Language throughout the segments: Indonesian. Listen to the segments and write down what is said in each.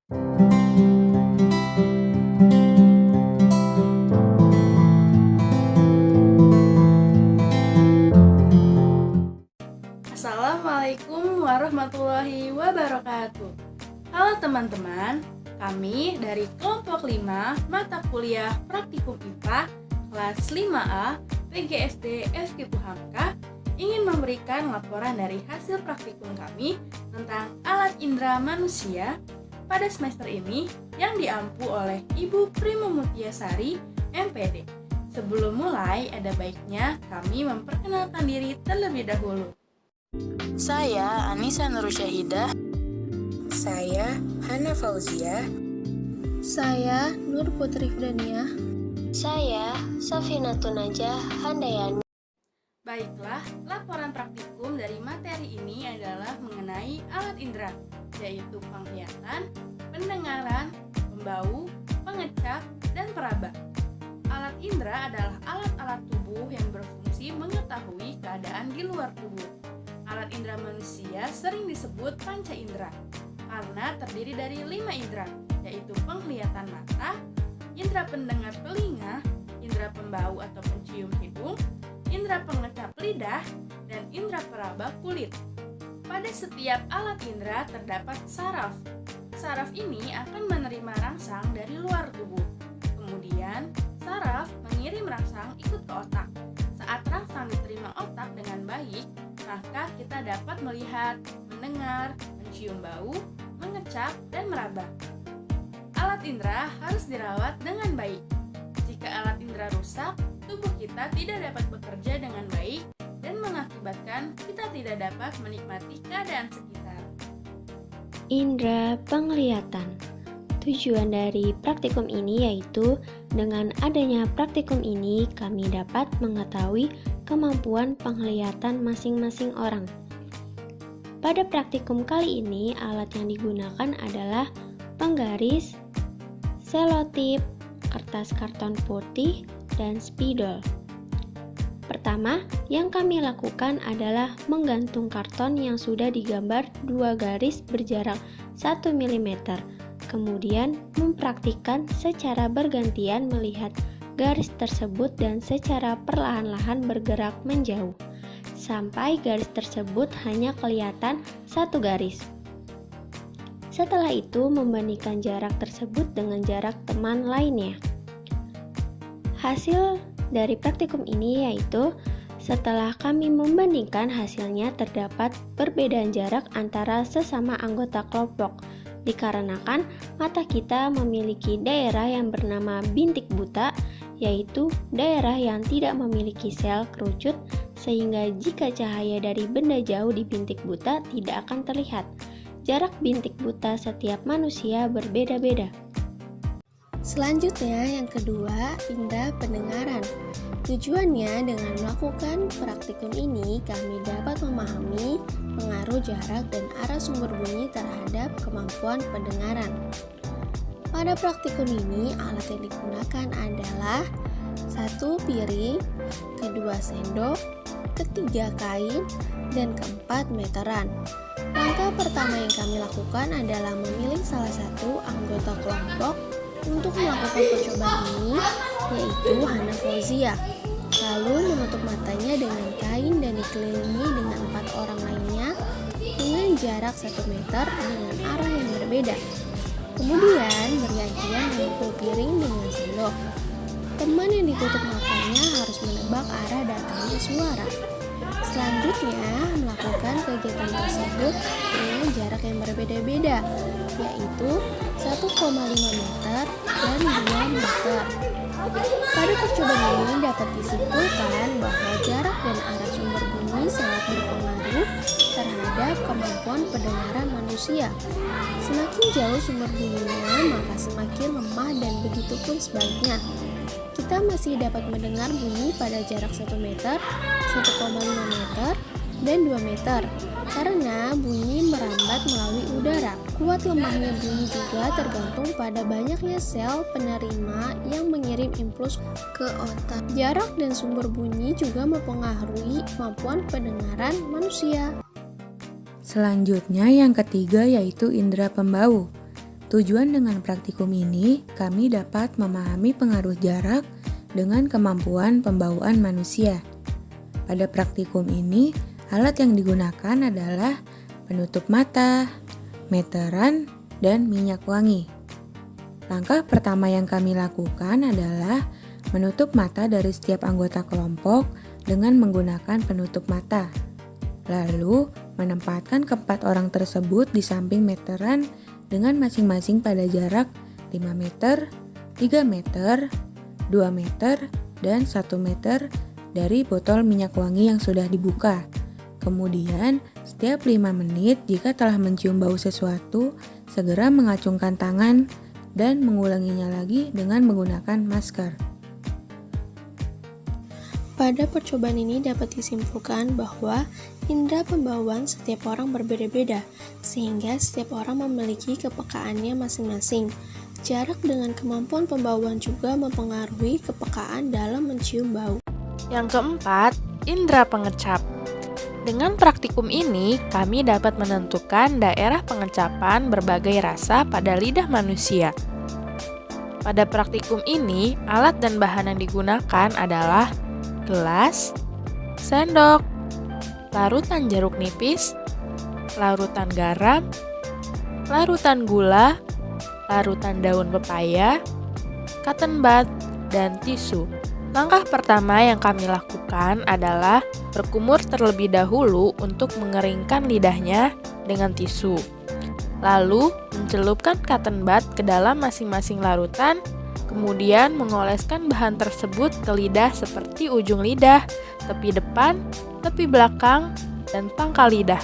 Assalamualaikum warahmatullahi wabarakatuh. Halo teman-teman, kami dari kelompok 5 mata kuliah Praktikum IPA kelas 5A PGSD FKIP Hamka ingin memberikan laporan dari hasil praktikum kami tentang alat indera manusia pada semester ini yang diampu oleh Ibu Prima Mutiasari, MPD. Sebelum mulai, ada baiknya kami memperkenalkan diri terlebih dahulu. Saya Anissa Nursyahidah. Saya Hana Fauzia. Saya Nur Putri Fidania. Saya Safinatun Najah Handayani. Baiklah, laporan praktikum dari materi ini adalah mengenai alat indera, yaitu penglihatan, pendengaran, pembau, pengecap, dan peraba. Alat indera adalah alat-alat tubuh yang berfungsi mengetahui keadaan di luar tubuh. Alat indera manusia sering disebut panca indera karena terdiri dari 5 indera, yaitu penglihatan mata, indera pendengar telinga, indera pembau atau pencium hidung, indera pengecap lidah, dan indera peraba kulit. Pada setiap alat indera terdapat saraf. Saraf ini akan menerima rangsang dari luar tubuh. Kemudian, saraf mengirim rangsang ikut ke otak. Saat rangsang diterima otak dengan baik, maka kita dapat melihat, mendengar, mencium bau, mengecap, dan meraba. Alat indera harus dirawat dengan baik. Jika alat indera rusak, tubuh kita tidak dapat bekerja dengan baik dan mengakibatkan kita tidak dapat menikmati keadaan sekitar. Indera penglihatan. Tujuan dari praktikum ini yaitu dengan adanya praktikum ini kami dapat mengetahui kemampuan penglihatan masing-masing orang. Pada praktikum kali ini alat yang digunakan adalah penggaris, selotip, kertas karton putih, dan spidol. Pertama, yang kami lakukan adalah menggantung karton yang sudah digambar 2 garis berjarak 1 mm. Kemudian mempraktikkan secara bergantian melihat garis tersebut dan secara perlahan-lahan bergerak menjauh sampai garis tersebut hanya kelihatan 1 garis. Setelah itu membandingkan jarak tersebut dengan jarak teman lainnya. Hasil dari praktikum ini yaitu setelah kami membandingkan hasilnya terdapat perbedaan jarak antara sesama anggota kelompok. Dikarenakan mata kita memiliki daerah yang bernama bintik buta, yaitu daerah yang tidak memiliki sel kerucut, sehingga jika cahaya dari benda jauh di bintik buta tidak akan terlihat. Jarak bintik buta setiap manusia berbeda-beda. Selanjutnya yang kedua, indera pendengaran. Tujuannya dengan melakukan praktikum ini kami dapat memahami pengaruh jarak dan arah sumber bunyi terhadap kemampuan pendengaran. Pada praktikum ini alat yang digunakan adalah 1 piring, 2 sendok, 3 kain, dan 4 meteran. Langkah pertama yang kami lakukan adalah memilih salah satu anggota kelompok untuk melakukan percobaan ini, yaitu Hana Fauzia. Lalu menutup matanya dengan kain dan dikelilingi dengan 4 orang lainnya dengan jarak 1 meter dengan arah yang berbeda. Kemudian bergantian memukul piring dengan sendok. Teman yang ditutup matanya harus menebak arah datangnya suara. Selanjutnya melakukan kegiatan tersebut dengan jarak yang berbeda-beda, yaitu 1,5 meter dan 2 meter. Pada percobaan ini dapat disimpulkan bahwa jarak dan arah sumber bunyi sangat berpengaruh terhadap kemampuan pendengaran manusia. Semakin jauh sumber bunyinya, maka semakin lemah dan begitu pun sebaliknya. Kita masih dapat mendengar bunyi pada jarak 1 meter, 1,5 meter, dan 2 meter karena bunyi merambat melalui udara. Kuat lemahnya bunyi juga tergantung pada banyaknya sel penerima yang mengirim impuls ke otak. Jarak dan sumber bunyi juga mempengaruhi kemampuan pendengaran manusia. Selanjutnya yang ketiga yaitu indera pembau. Tujuan dengan praktikum ini, kami dapat memahami pengaruh jarak dengan kemampuan pembawaan manusia. Pada praktikum ini, alat yang digunakan adalah penutup mata, meteran, dan minyak wangi. Langkah pertama yang kami lakukan adalah menutup mata dari setiap anggota kelompok dengan menggunakan penutup mata. Lalu, menempatkan keempat orang tersebut di samping meteran dengan masing-masing pada jarak 5 meter, 3 meter, 2 meter, dan 1 meter dari botol minyak wangi yang sudah dibuka. Kemudian, setiap 5 menit jika telah mencium bau sesuatu, segera mengacungkan tangan dan mengulanginya lagi dengan menggunakan masker. Pada percobaan ini dapat disimpulkan bahwa indera pembawaan setiap orang berbeda-beda, sehingga setiap orang memiliki kepekaannya masing-masing. Jarak dengan kemampuan pembawaan juga mempengaruhi kepekaan dalam mencium bau. Yang keempat, indera pengecap. Dengan praktikum ini, kami dapat menentukan daerah pengecapan berbagai rasa pada lidah manusia. Pada praktikum ini, alat dan bahan yang digunakan adalah gelas, sendok, larutan jeruk nipis, larutan garam, larutan gula, larutan daun pepaya, cotton bud, dan tisu. Langkah pertama yang kami lakukan adalah berkumur terlebih dahulu untuk mengeringkan lidahnya dengan tisu. Lalu, mencelupkan cotton bud ke dalam masing-masing larutan, kemudian mengoleskan bahan tersebut ke lidah seperti ujung lidah, tepi depan, tepi belakang, dan pangkal lidah.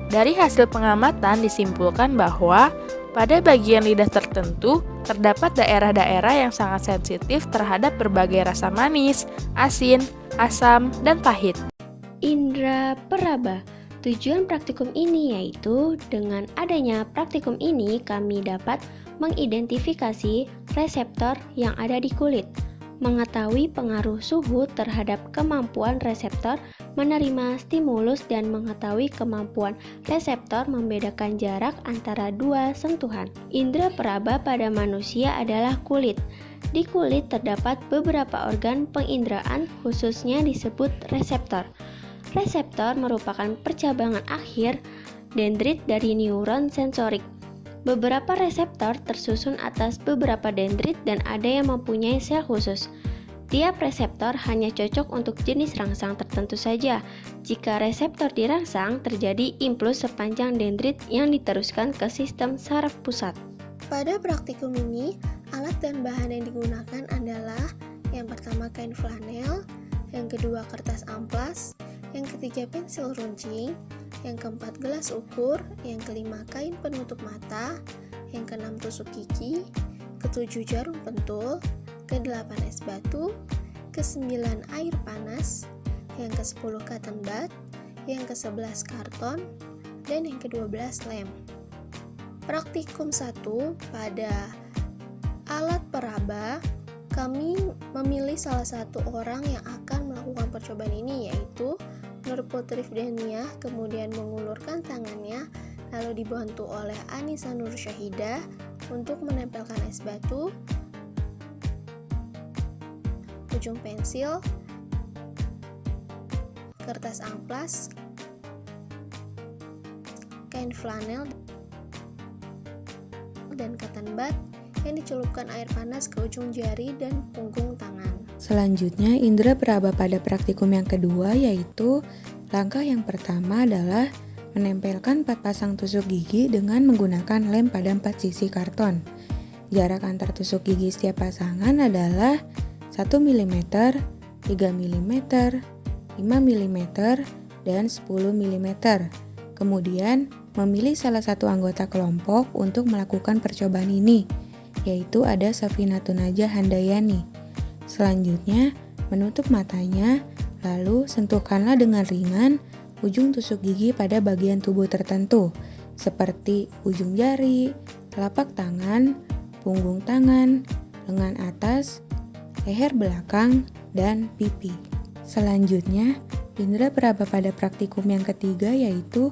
Dari hasil pengamatan disimpulkan bahwa pada bagian lidah tertentu terdapat daerah-daerah yang sangat sensitif terhadap berbagai rasa manis, asin, asam, dan pahit. Indra peraba. Tujuan praktikum ini yaitu dengan adanya praktikum ini kami dapat mengidentifikasi reseptor yang ada di kulit, mengetahui pengaruh suhu terhadap kemampuan reseptor menerima stimulus dan mengetahui kemampuan reseptor membedakan jarak antara dua sentuhan. Indra peraba pada manusia adalah kulit. Di kulit terdapat beberapa organ penginderaan khususnya disebut reseptor. Reseptor merupakan percabangan akhir dendrit dari neuron sensorik. Beberapa reseptor tersusun atas beberapa dendrit dan ada yang mempunyai sel khusus. Tiap reseptor hanya cocok untuk jenis rangsang tertentu saja. Jika reseptor dirangsang, terjadi impuls sepanjang dendrit yang diteruskan ke sistem saraf pusat. Pada praktikum ini, alat dan bahan yang digunakan adalah yang pertama kain flanel, yang kedua kertas amplas, yang ketiga pensil runcing, yang keempat gelas ukur, yang kelima kain penutup mata, yang keenam tusuk gigi, ketujuh jarum pentul, ke-8 es batu, ke-9 air panas, yang ke-10 cotton bud, yang ke-11 karton, dan yang ke-12 lem. Praktikum 1 pada alat peraba, kami memilih salah satu orang yang akan melakukan percobaan ini, yaitu Nur Putri Fidaniah, kemudian mengulurkan tangannya, lalu dibantu oleh Anissa Nur Syahidah untuk menempelkan es batu, ujung pensil, kertas amplas, kain flanel, dan cotton bud yang dicelupkan air panas ke ujung jari dan punggung tangan. Selanjutnya, indera peraba pada praktikum yang kedua yaitu langkah yang pertama adalah menempelkan 4 pasang tusuk gigi dengan menggunakan lem pada 4 sisi karton. Jarak antar tusuk gigi setiap pasangan adalah 1 mm, 3 mm, 5 mm, dan 10 mm. Kemudian, memilih salah satu anggota kelompok untuk melakukan percobaan ini, yaitu ada Safinatun Najah Handayani. Selanjutnya, menutup matanya, lalu sentuhkanlah dengan ringan ujung tusuk gigi pada bagian tubuh tertentu, seperti ujung jari, telapak tangan, punggung tangan, lengan atas, leher belakang, dan pipi. Selanjutnya, indera peraba pada praktikum yang ketiga yaitu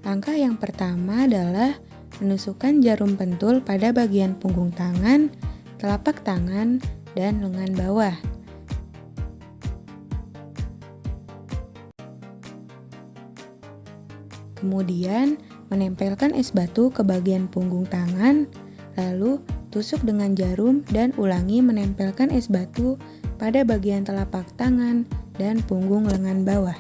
langkah yang pertama adalah menusukkan jarum pentul pada bagian punggung tangan, telapak tangan, dan lengan bawah. Kemudian, menempelkan es batu ke bagian punggung tangan, lalu tusuk dengan jarum dan ulangi menempelkan es batu pada bagian telapak tangan dan punggung lengan bawah.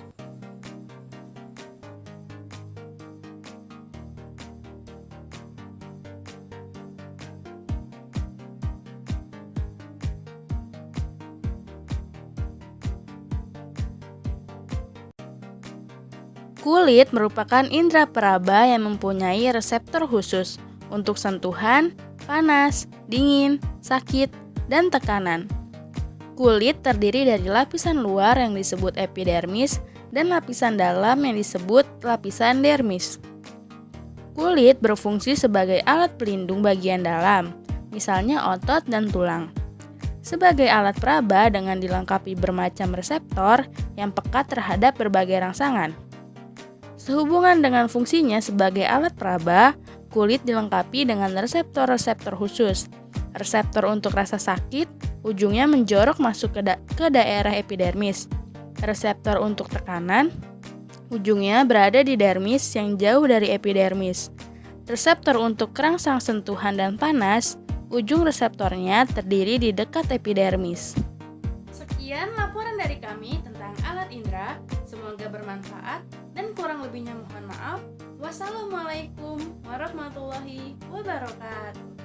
Kulit merupakan indera peraba yang mempunyai reseptor khusus untuk sentuhan, panas, dingin, sakit, dan tekanan. Kulit terdiri dari lapisan luar yang disebut epidermis dan lapisan dalam yang disebut lapisan dermis. Kulit berfungsi sebagai alat pelindung bagian dalam, misalnya otot dan tulang. Sebagai alat peraba dengan dilengkapi bermacam reseptor yang peka terhadap berbagai rangsangan. Sehubungan dengan fungsinya sebagai alat peraba, kulit dilengkapi dengan reseptor-reseptor khusus. Reseptor untuk rasa sakit, ujungnya menjorok masuk ke daerah epidermis. Reseptor untuk tekanan, ujungnya berada di dermis yang jauh dari epidermis. Reseptor untuk kerangsang sentuhan dan panas, ujung reseptornya terdiri di dekat epidermis. Sekian laporan dari kami tentang alat indera, semoga bermanfaat dan kurang lebihnya mohon maaf. Wassalamualaikum warahmatullahi wabarakatuh.